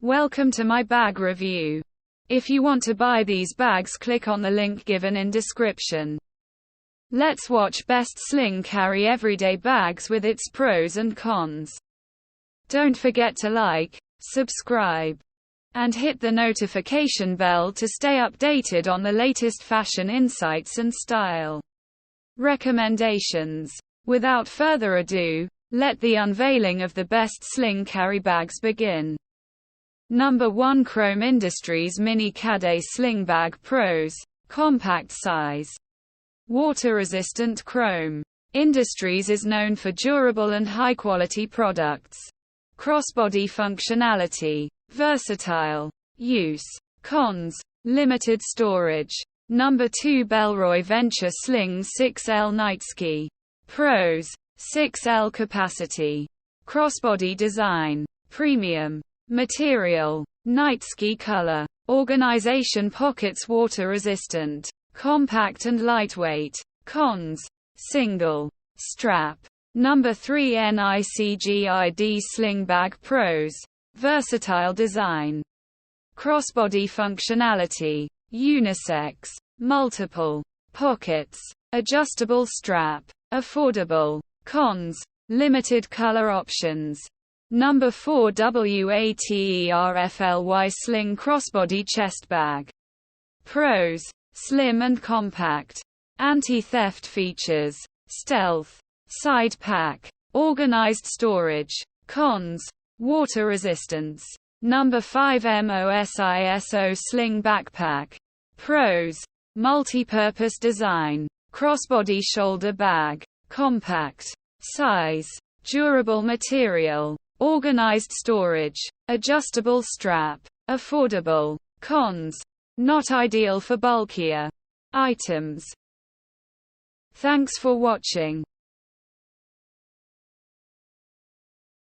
Welcome to my bag review. If you want to buy these bags, click on the link given in description. Let's watch Best Sling Carry Everyday Bags with its pros and cons. Don't forget to like, subscribe, and hit the notification bell to stay updated on the latest fashion insights and style recommendations. Without further ado, let the unveiling of the best sling carry bags begin. Number 1, Chrome Industries Mini Cadet Sling Bag Pros. Compact size. Water-resistant. Chrome Industries is known for durable and high-quality products. Crossbody functionality. Versatile use. Cons: limited storage. Number 2, Bellroy Venture Slings 6L Nightski. Pros: 6L capacity. Crossbody design. Premium material. Nightski color. Organization. Pockets. Water resistant. Compact and lightweight. Cons: single strap. Number 3, NICGID Sling Bag Pros. Versatile design. Crossbody functionality. Unisex. Multiple pockets. Adjustable strap. Affordable. Cons: limited color options. Number 4, WATERFLY Sling Crossbody Chest Bag. Pros: slim and compact. Anti-theft features. Stealth. Side pack. Organized storage. Cons: water resistance. Number 5, MOSISO Sling Backpack. Pros: multi-purpose design. Crossbody shoulder bag. Compact size. Durable material. Organized storage. Adjustable strap. Affordable. Cons: not ideal for bulkier items. Thanks for watching.